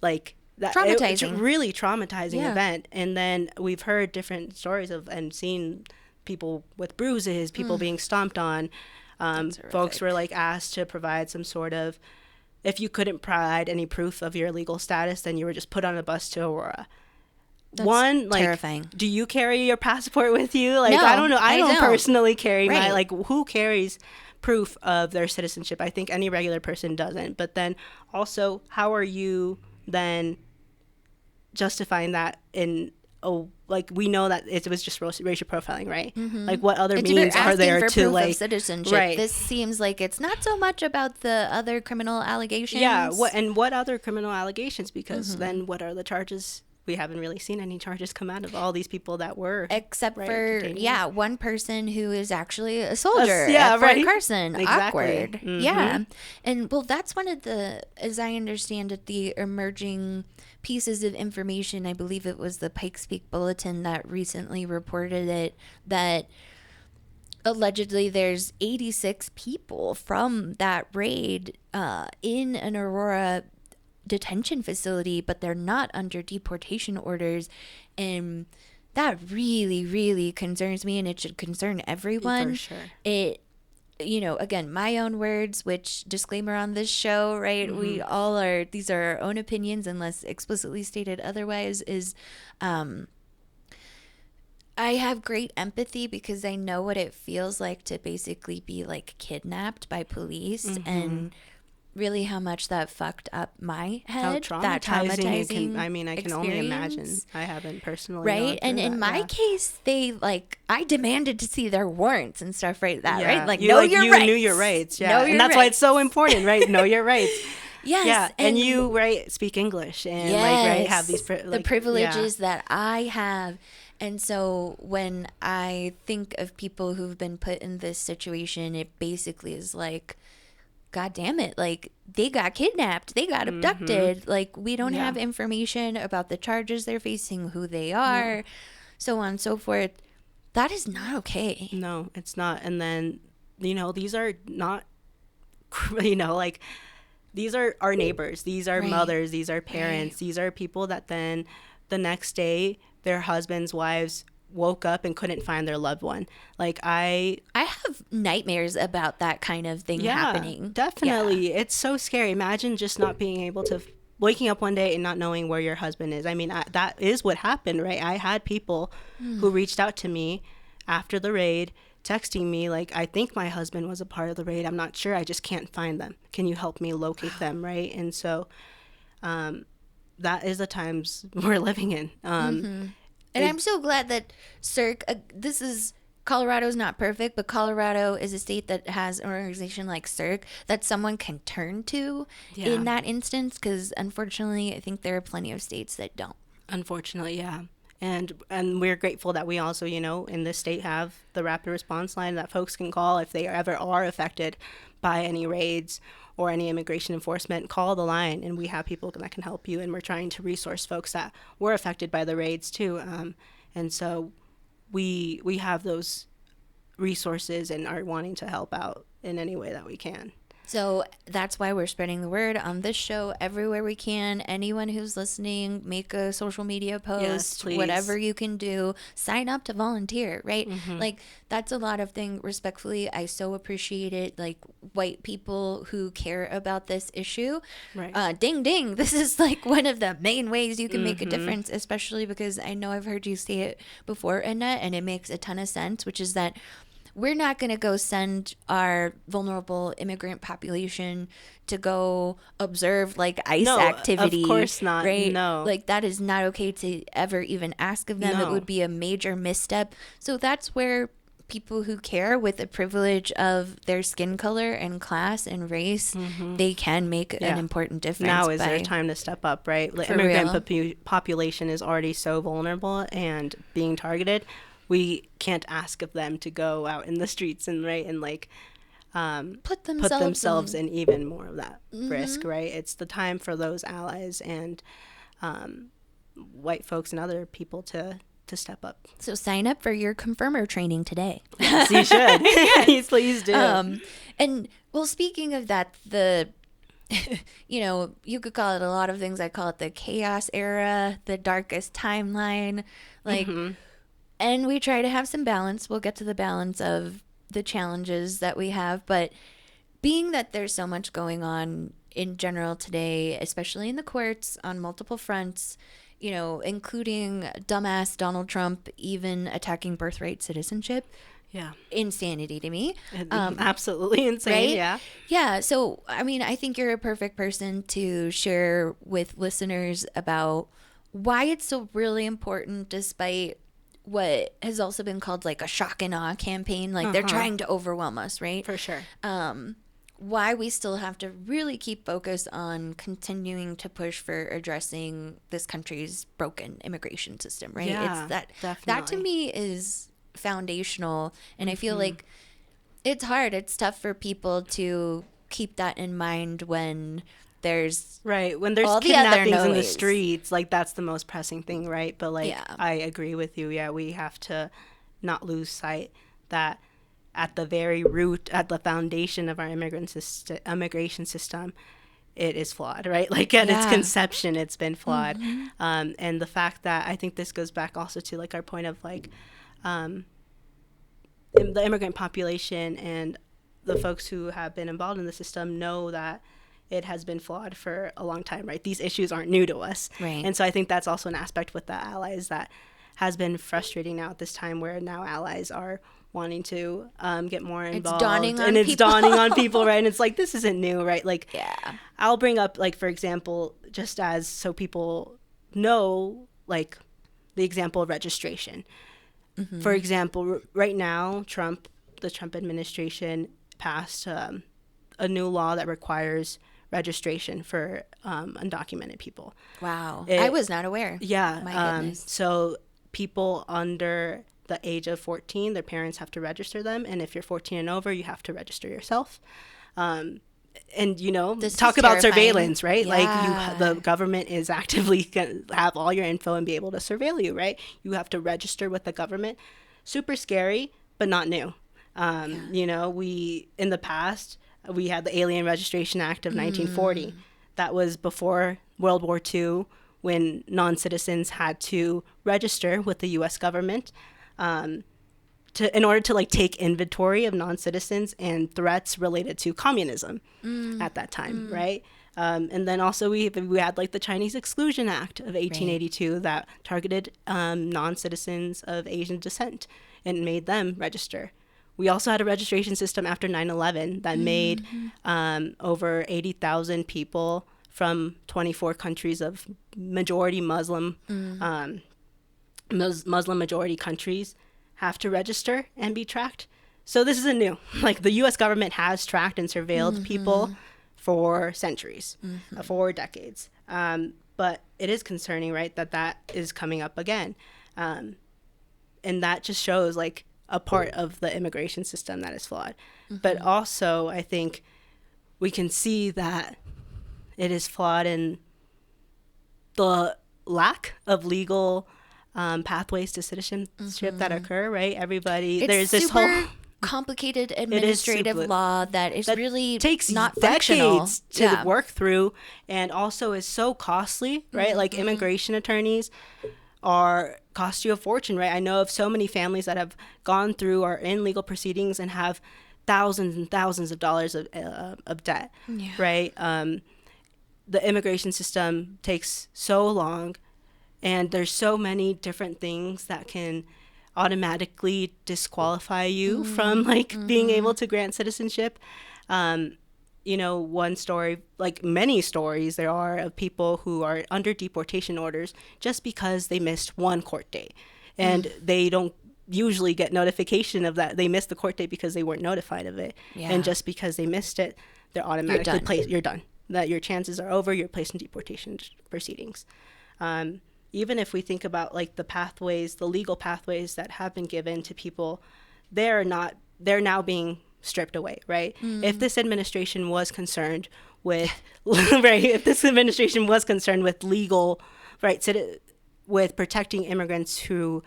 like that. Traumatizing. It's a really traumatizing event. And then we've heard different stories and seen people with bruises, people being stomped on. Folks were like asked to provide some sort of, if you couldn't provide any proof of your legal status, then you were just put on a bus to Aurora. That's terrifying. Do you carry your passport with you? Like, no, I don't know. I don't personally carry my, like, who carries proof of their citizenship? I think any regular person doesn't. But then also, how are you then justifying that like, we know that it was just racial profiling, right? Like, what other means are there for to proof like of citizenship? Right. This seems like it's not so much about the other criminal allegations. Yeah. What other criminal allegations? Because then what are the charges? We haven't really seen any charges come out of all these people that were, except for one person who is actually a soldier at Fort Carson. Exactly. Awkward. Yeah. And well, that's one of the, as I understand it, the emerging pieces of information. I believe it was the Pikes Peak Bulletin that recently reported it, that allegedly there's 86 people from that raid in an Aurora detention facility, but they're not under deportation orders. And that really, really concerns me, and it should concern everyone. For sure. It, again, my own words, which disclaimer on this show, right? We all are, these are our own opinions unless explicitly stated otherwise, is I have great empathy because I know what it feels like to basically be like kidnapped by police, and really how much that fucked up my head. That traumatizing I can only imagine. I haven't personally. Right. And in my case, I demanded to see their warrants and stuff right right? Like, your rights. You knew your rights. Yeah. And that's why it's so important, right? Know your rights. Yes. Yeah. And you, speak English and have these the privileges that I have. And so when I think of people who've been put in this situation, it basically is like, God damn it, like, they got kidnapped, they got abducted, like, we don't have information about the charges they're facing, who they are, so on and so forth. That is not okay. No, it's not. And then, these are not, like, these are our neighbors, these are mothers, these are parents, these are people that then the next day, their husbands, wives, woke up and couldn't find their loved one. Like, I have nightmares about that kind of thing happening. Definitely. It's so scary. Imagine just not being able to, waking up one day and not knowing where your husband is. I mean, that is what happened, right? I had people who reached out to me after the raid, texting me like, I think my husband was a part of the raid. I'm not sure. I just can't find them. Can you help me locate them, right? And so that is the times we're living in. And I'm so glad that Colorado's not perfect, but Colorado is a state that has an organization like CIRC that someone can turn to in that instance, because unfortunately, I think there are plenty of states that don't. Unfortunately, yeah. And we're grateful that we also, in this state have the rapid response line that folks can call if they ever are affected by any raids or any immigration enforcement. Call the line, and we have people that can help you. And we're trying to resource folks that were affected by the raids too. And so we have those resources and are wanting to help out in any way that we can. So that's why we're spreading the word on this show everywhere we can. Anyone who's listening, make a social media post, yes, whatever you can do, sign up to volunteer, right? Mm-hmm. Like, that's a lot of things. Respectfully, I so appreciate it. Like, white people who care about this issue. Right. Ding, ding. This is like one of the main ways you can make a difference, especially because I know I've heard you say it before, Annette, and it makes a ton of sense, which is that we're not going to go send our vulnerable immigrant population to go observe like ICE activity. Of course not. Right? No. Like, that is not okay to ever even ask of them. No. It would be a major misstep. So that's where people who care with the privilege of their skin color and class and race, they can make an important difference. Now is their time to step up, right? The immigrant population is already so vulnerable and being targeted. We can't ask of them to go out in the streets and put themselves in even more of that risk, right? It's the time for those allies and white folks and other people to step up. So sign up for your confirmer training today. Yes, you should. Yes, please do. And well, speaking of that, you could call it a lot of things. I call it the chaos era, the darkest timeline, and we try to have some balance. We'll get to the balance of the challenges that we have. But being that there's so much going on in general today, especially in the courts on multiple fronts, including dumbass Donald Trump even attacking birthright citizenship. Yeah. Insanity to me. Absolutely insane. Right? Yeah. Yeah. So, I mean, I think you're a perfect person to share with listeners about why it's so really important, despite what has also been called like a shock and awe campaign. Like they're trying to overwhelm us, right? For sure. Why we still have to really keep focused on continuing to push for addressing this country's broken immigration system, right? Yeah, that to me is foundational. And I feel like it's hard. It's tough for people to keep that in mind when there's when there's kidnappings in the streets. Like, that's the most pressing thing, right? But I agree with you. Yeah, we have to not lose sight that at the very root, at the foundation of our immigration system, it is flawed, right? Like, at its conception, it's been flawed. And the fact that, I think this goes back also to like our point of like the immigrant population and the folks who have been involved in the system know that it has been flawed for a long time, right? These issues aren't new to us. Right. And so I think that's also an aspect with the allies that has been frustrating now at this time, where now allies are wanting to get more involved. It's dawning on people, right? And it's like, this isn't new, right? Like, I'll bring up, like, for example, just as so people know, like, the example of registration. For example, right now, the Trump administration passed a new law that requires registration for undocumented people. Wow. I was not aware. Yeah. My goodness. So people under the age of 14, their parents have to register them. And if you're 14 and over, you have to register yourself. And, talk about surveillance, right? Yeah. Like, the government is actively going to have all your info and be able to surveil you, right? You have to register with the government. Super scary, but not new. In the past, we had the Alien Registration Act of 1940. That was before World War II, when non-citizens had to register with the U.S. government in order to like take inventory of non-citizens and threats related to communism at that time, right? And then also we had like the Chinese Exclusion Act of 1882 that targeted non-citizens of Asian descent and made them register. We also had a registration system after 9/11 that made over 80,000 people from 24 countries of majority Muslim, Muslim majority countries have to register and be tracked. So this isn't new. Like, the U.S. government has tracked and surveilled people for centuries, for decades. But it is concerning, right, that is coming up again. And that just shows like a part of the immigration system that is flawed. But also I think we can see that it is flawed in the lack of legal pathways to citizenship that occur, right? There's this whole complicated administrative law that really takes not decades functional to work through, and also is so costly, right? Like immigration attorneys cost you a fortune, right? I know of so many families that have gone through or in legal proceedings and have thousands and thousands of dollars of debt, right? The immigration system takes so long, and there's so many different things that can automatically disqualify you from like being able to grant citizenship. One story, like many stories there are, of people who are under deportation orders just because they missed one court date, and they don't usually get notification of that. They missed the court date because they weren't notified of it, and just because they missed it, they're automatically placed. You're done. That your chances are over. You're placed in deportation proceedings. Even if we think about like the legal pathways that have been given to people, they're now being stripped away, right? If this administration was concerned with if this administration was concerned with legal rights, with protecting immigrants who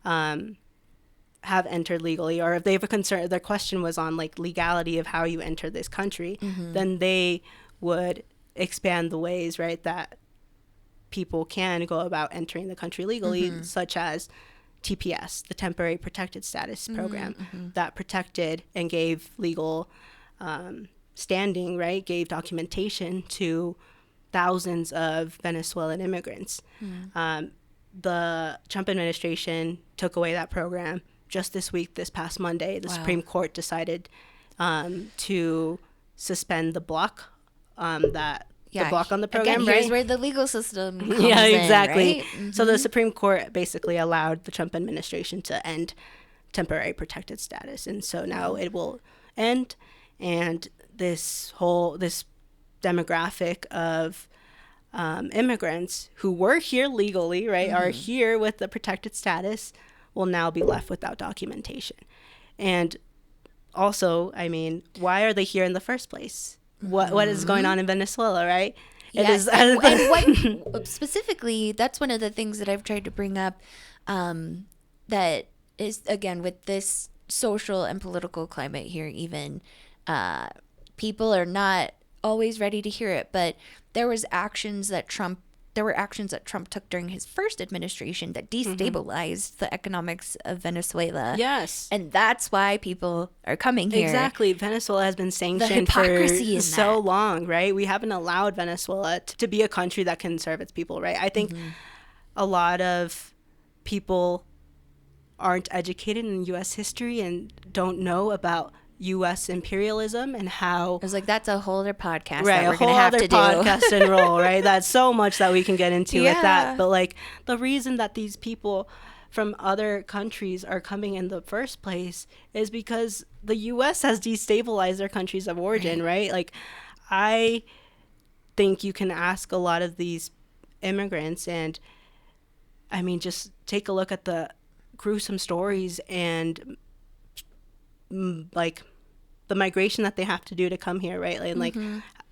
have entered legally, or if they have a concern, their question was on like legality of how you enter this country, then they would expand the ways, right, that people can go about entering the country legally, such as TPS, the Temporary Protected Status Program, that protected and gave legal standing, right, gave documentation to thousands of Venezuelan immigrants. The Trump administration took away that program just this past Monday. The Supreme Court decided to suspend the block the block on the program. Again, here's right? where the legal system comes exactly. in, right? So the Supreme Court basically allowed the Trump administration to end temporary protected status, and so now it will end, and this demographic of immigrants who were here legally, right, are here with the protected status, will now be left without documentation. And also, I mean, why are they here in the first place? What is going on in Venezuela, right? Yes, and what specifically, that's one of the things that I've tried to bring up, that is, again, with this social and political climate here, even, people are not always ready to hear it, but there were actions that Trump took during his first administration that destabilized the economics of Venezuela. Yes. And that's why people are coming here. Exactly. Venezuela has been sanctioned for so long, right? We haven't allowed Venezuela to be a country that can serve its people, right? I think a lot of people aren't educated in U.S. history and don't know about U.S. imperialism and how... I was like, that's a whole other podcast right, that we're going to have to do. a whole other podcast and roll, right? That's so much that we can get into with that. But, like, the reason that these people from other countries are coming in the first place is because the U.S. has destabilized their countries of origin, right? Like, I think you can ask a lot of these immigrants, and, I mean, just take a look at the gruesome stories and... like the migration that they have to do to come here, right? And like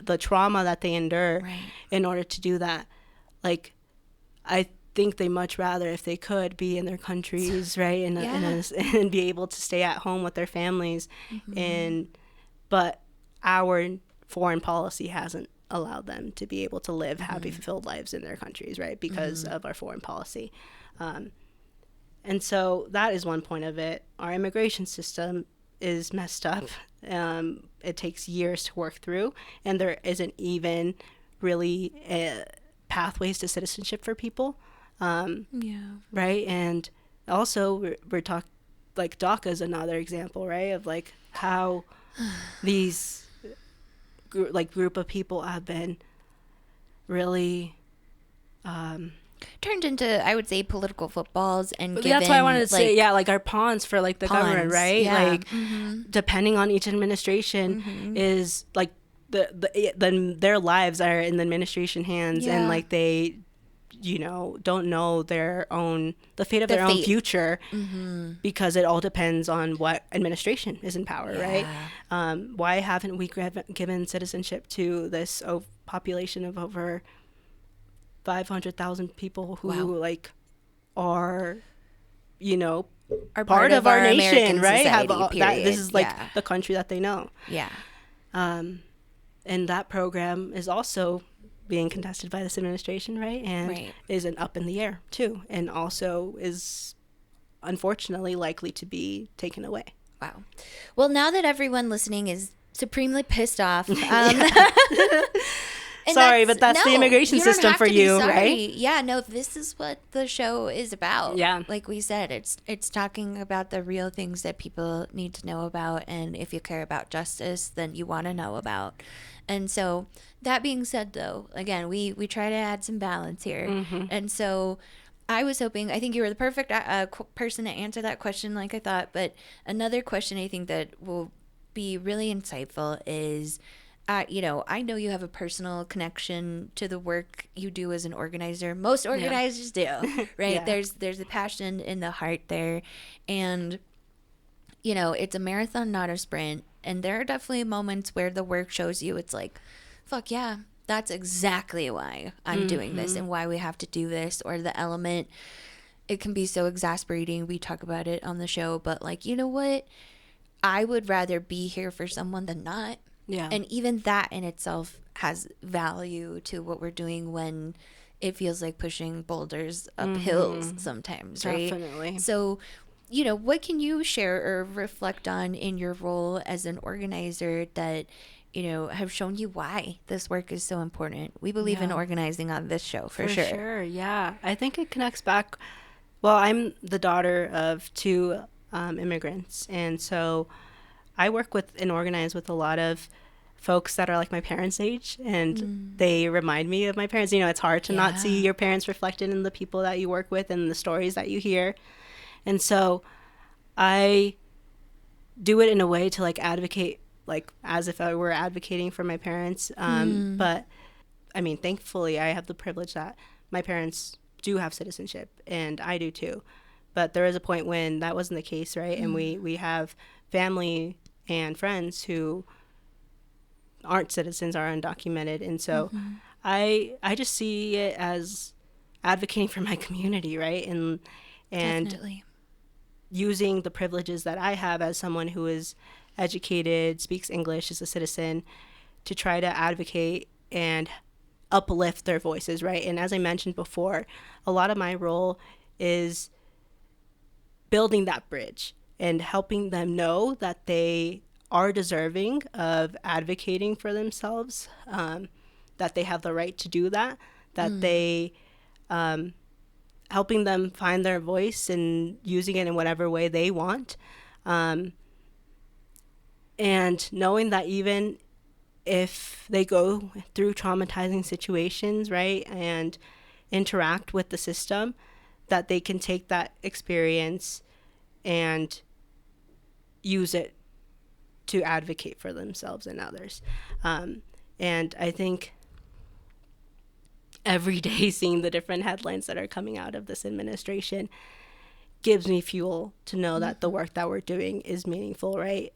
the trauma that they endure in order to do that. Like, I think they much rather, if they could, be in their countries, right? And be able to stay at home with their families. But our foreign policy hasn't allowed them to be able to live happy, fulfilled lives in their countries, right? Because of our foreign policy. And so that is one point of it. Our immigration system is messed up. It takes years to work through, and there isn't even really pathways to citizenship for people. Right? And also we're talking, like, DACA is another example, right? Of like how these group of people have been really turned into, I would say, political footballs, and given, that's why I wanted to say, like our pawns for like the government, right? Like depending on each administration is like their lives are in the administration hands, and like they don't know the fate of their own future, because it all depends on what administration is in power, right? Why haven't we given citizenship to this population of over 500,000 people who are part of our nation, American right? Society, this is the country that they know. And that program is also being contested by this administration, right? And is up in the air too, and also is unfortunately likely to be taken away. Wow. Well, now that everyone listening is supremely pissed off, sorry, but that's the immigration system for you, right? Yeah, no, this is what the show is about. Yeah. Like we said, it's talking about the real things that people need to know about, and if you care about justice, then you want to know about. And so, that being said, though, again, we try to add some balance here. And so, I was hoping, I think you were the perfect person to answer that question like I thought, but another question I think that will be really insightful is, I know you have a personal connection to the work you do as an organizer. Most organizers do, right? There's the passion in the heart there. And, it's a marathon, not a sprint. And there are definitely moments where the work shows you it's like, fuck yeah, that's exactly why I'm doing this and why we have to do this. Or the element, it can be so exasperating. We talk about it on the show, but you know what? I would rather be here for someone than not. Yeah. And even that in itself has value to what we're doing when it feels like pushing boulders up hills sometimes, right? Definitely. So, what can you share or reflect on in your role as an organizer that, have shown you why this work is so important? We believe in organizing on this show for sure. For sure, yeah. I think it connects back. Well, I'm the daughter of two immigrants, and so I work with and organize with a lot of folks that are like my parents' age, and they remind me of my parents. It's hard to not see your parents reflected in the people that you work with and the stories that you hear. And so I do it in a way to advocate, as if I were advocating for my parents. But I mean, thankfully I have the privilege that my parents do have citizenship, and I do too. But there is a point when that wasn't the case, right? And we have family and friends who aren't citizens, are undocumented. And so I just see it as advocating for my community, right? And Definitely. Using the privileges that I have as someone who is educated, speaks English, is a citizen, to try to advocate and uplift their voices, right? And as I mentioned before, a lot of my role is building that bridge and helping them know that they are deserving of advocating for themselves, that they have the right to do that, that they, helping them find their voice and using it in whatever way they want. And knowing that even if they go through traumatizing situations, right, and interact with the system, that they can take that experience and use it to advocate for themselves and others. And I think every day seeing the different headlines that are coming out of this administration gives me fuel to know that the work that we're doing is meaningful, right?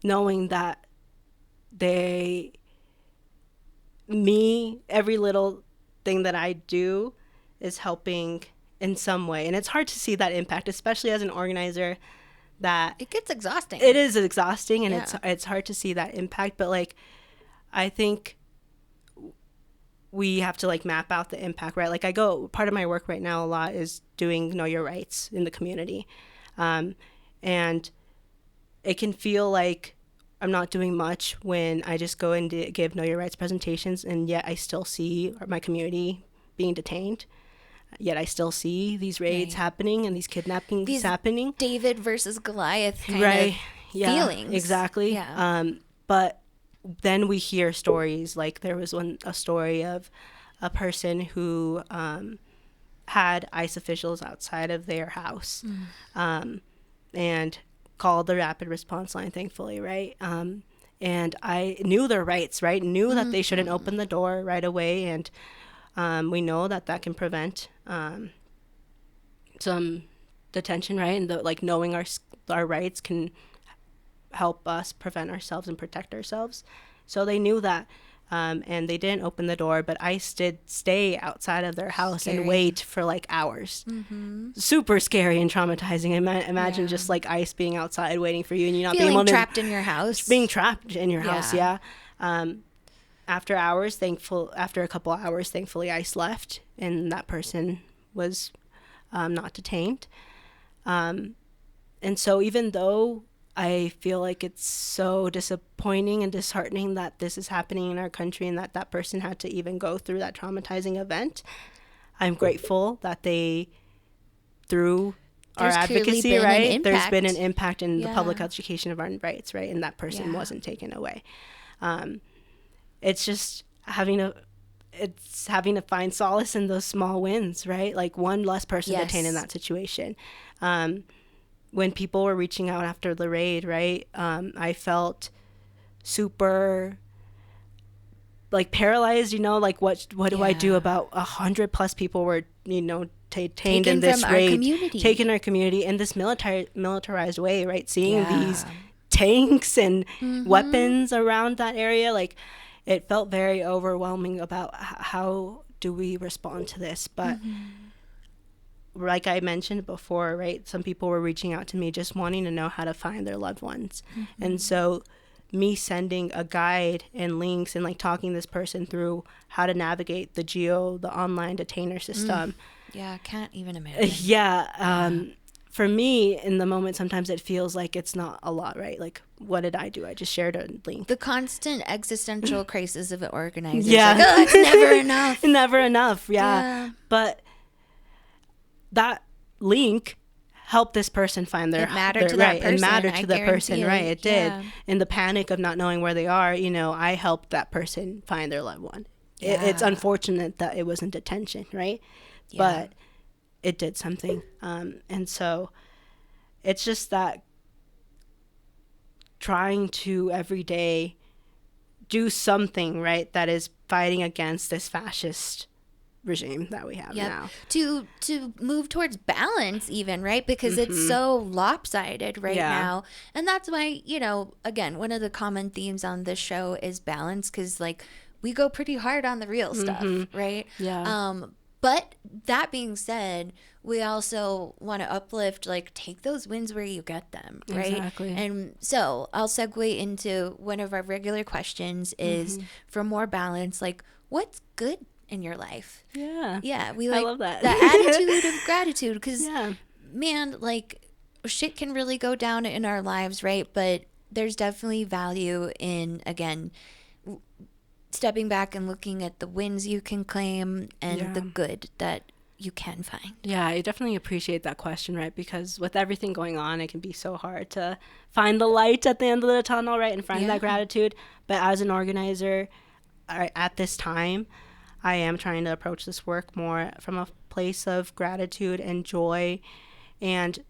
Knowing that every little thing that I do is helping in some way. And it's hard to see that impact, especially as an organizer, that it gets exhausting. It is exhausting, and it's hard to see that impact. But I think we have to map out the impact, right? Part of my work right now a lot is doing Know Your Rights in the community. And it can feel like I'm not doing much when I just go and give Know Your Rights presentations, and yet I still see my community being detained. Yet I still see these raids happening and these kidnappings happening. David versus Goliath kind of feelings. Exactly. Yeah. But then we hear stories, there was a story of a person who had ICE officials outside of their house and called the rapid response line, thankfully, right? And I knew their rights, right? Knew that they shouldn't open the door right away, and We know that can prevent some detention, right? And knowing our rights can help us prevent ourselves and protect ourselves. So they knew that, and they didn't open the door, but ICE did stay outside of their house scary. And wait for like hours. Super scary and traumatizing. Imagine just like ICE being outside waiting for you and you not being able to... trapped in your house. Being trapped in your house, yeah. After a couple hours, thankfully ICE left and that person was not detained. And so even though I feel like it's so disappointing and disheartening that this is happening in our country and that person had to even go through that traumatizing event, I'm grateful that through our advocacy, right, there's been an impact in the public education of our rights, right, and that person wasn't taken away. It's just having to find solace in those small wins, right? Like one less person detained in that situation. When people were reaching out after the raid, right, I felt super like paralyzed, like what do I do about 100+ people were, detained in this raid, taken our community in this militarized way, right? Seeing these tanks and weapons around that area, like it felt very overwhelming about how do we respond to this. But like I mentioned before, right, some people were reaching out to me just wanting to know how to find their loved ones. And so me sending a guide and links and like talking this person through how to navigate the the online detainer system. Yeah, can't even imagine. For me, in the moment, sometimes it feels like it's not a lot, right? Like, what did I do? I just shared a link. The constant existential crisis of an organizer. Yeah. Like, it's never enough. Never enough, yeah. But that link helped this person find their... It mattered to that person. It mattered to the person, right? It did. In the panic of not knowing where they are, I helped that person find their loved one. It's unfortunate that it wasn't detention, right? But it did something. And so it's just that trying to every day do something, right, that is fighting against this fascist regime that we have now. To move towards balance even, right? Because it's so lopsided right now. And that's why, again, one of the common themes on this show is balance, because like we go pretty hard on the real stuff, right? But that being said, we also want to uplift, like, take those wins where you get them, right? Exactly. And so I'll segue into one of our regular questions is for more balance, like, what's good in your life? Yeah. We like I love that. The attitude of gratitude, because, man, like, shit can really go down in our lives, right? But there's definitely value in, again, stepping back and looking at the wins you can claim and the good that you can find. Yeah, I definitely appreciate that question, right? Because with everything going on, it can be so hard to find the light at the end of the tunnel, right? And find that gratitude. But as an organizer, at this time, I am trying to approach this work more from a place of gratitude and joy. And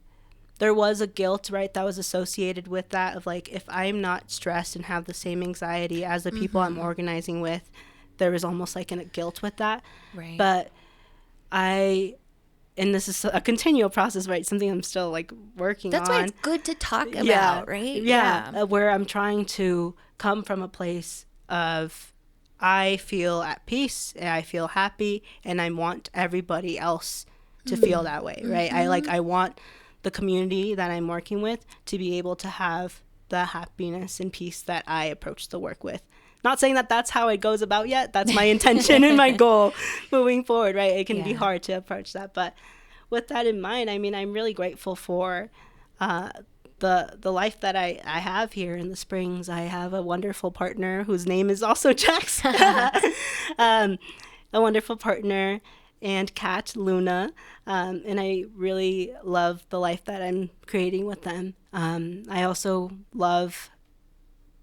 there was a guilt, right, that was associated with that of like, if I'm not stressed and have the same anxiety as the people I'm organizing with, there was almost like a guilt with that. Right. But and this is a continual process, right? Something I'm still like working on. That's why it's good to talk about, right? Yeah. Where I'm trying to come from a place of I feel at peace and I feel happy and I want everybody else to feel that way, right? I want the community that I'm working with to be able to have the happiness and peace that I approach the work with. Not saying that that's how it goes about yet. That's my intention and my goal moving forward, right? It can be hard to approach that. But with that in mind, I mean, I'm really grateful for the life that I have here in the Springs. I have a wonderful partner whose name is also Jax. A wonderful partner and cat, Luna. And I really love the life that I'm creating with them. I also love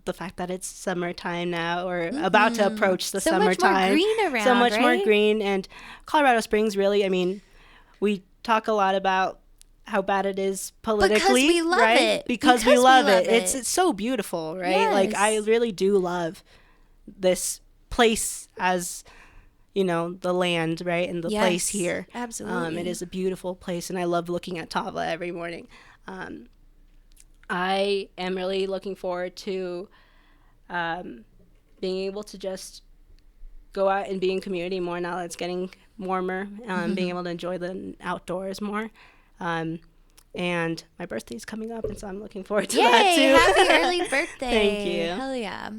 the fact that it's summertime now, or about to approach the summertime. So much more green around, so much right? more green. And Colorado Springs, really, I mean, we talk a lot about how bad it is politically, because we love right? it. Because we love it. It's so beautiful, right? Yes. Like, I really do love this place as the land, right, and the place here. Absolutely. It is a beautiful place, and I love looking at Tava every morning. I am really looking forward to being able to just go out and be in community more now that it's getting warmer, being able to enjoy the outdoors more. And my birthday's coming up, and so I'm looking forward to that too. Happy early birthday. Thank you. Hell yeah.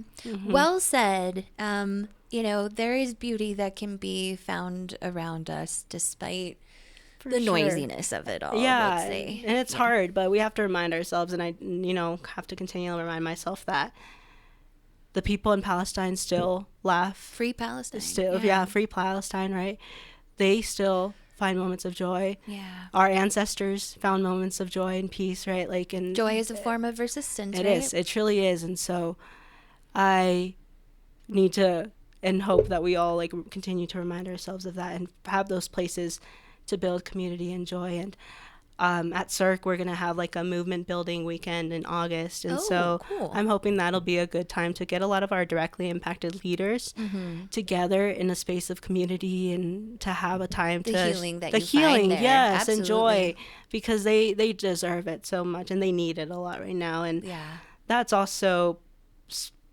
Well said. There is beauty that can be found around us despite the noisiness of it all. Yeah, let's say. And it's hard, but we have to remind ourselves, and I, have to continually remind myself that the people in Palestine still laugh. Free Palestine. Free Palestine, right? They still find moments of joy. Yeah. Our ancestors found moments of joy and peace, right? And joy is a form of resistance, It is. It truly is. And so I need to and hope that we all continue to remind ourselves of that and have those places to build community and joy. And at CIRC, we're going to have a movement building weekend in August. And cool. I'm hoping that'll be a good time to get a lot of our directly impacted leaders together in a space of community and to have a time the to healing that the you healing, find there. yes, Absolutely. and joy, because they deserve it so much and they need it a lot right now. And that's also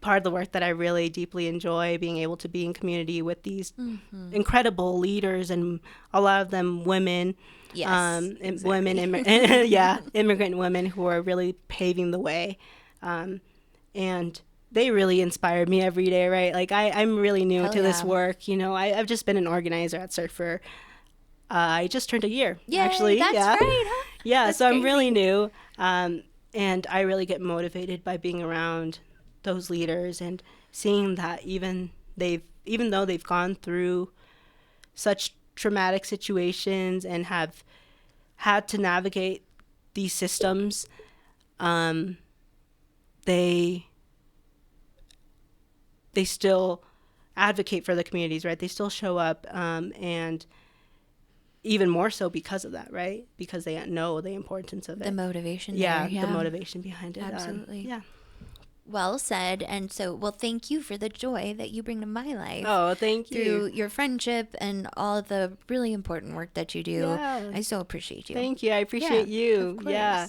part of the work that I really deeply enjoy, being able to be in community with these incredible leaders, and a lot of them women. Yes, exactly. Women, immigrant women who are really paving the way. And they really inspire me every day, right? I'm really new to this work. I've just been an organizer at CIRC for, I just turned a year, actually. That's right, huh? Yeah, that's so crazy. I'm really new. And I really get motivated by being around those leaders and seeing that even though they've gone through such traumatic situations and have had to navigate these systems, they still advocate for the communities, right? They still show up, and even more so because of that, right? Because they know the importance of it. The motivation. The there, motivation behind it. Absolutely. Well said. And so, thank you for the joy that you bring to my life. Oh, thank you. Through your friendship and all the really important work that you do. Yeah. I so appreciate you. Thank you. I appreciate you. Of course. Yeah.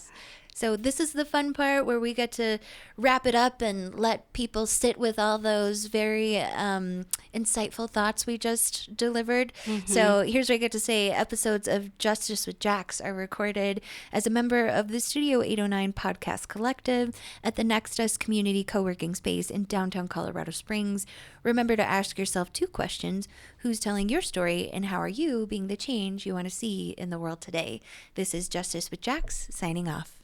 So this is the fun part where we get to wrap it up and let people sit with all those very insightful thoughts we just delivered. So here's where I get to say episodes of Justice with Jax are recorded as a member of the Studio 809 Podcast Collective at the Nexus Community Co-working Space in downtown Colorado Springs. Remember to ask yourself 2 questions. Who's telling your story, and how are you being the change you want to see in the world today? This is Justice with Jax, signing off.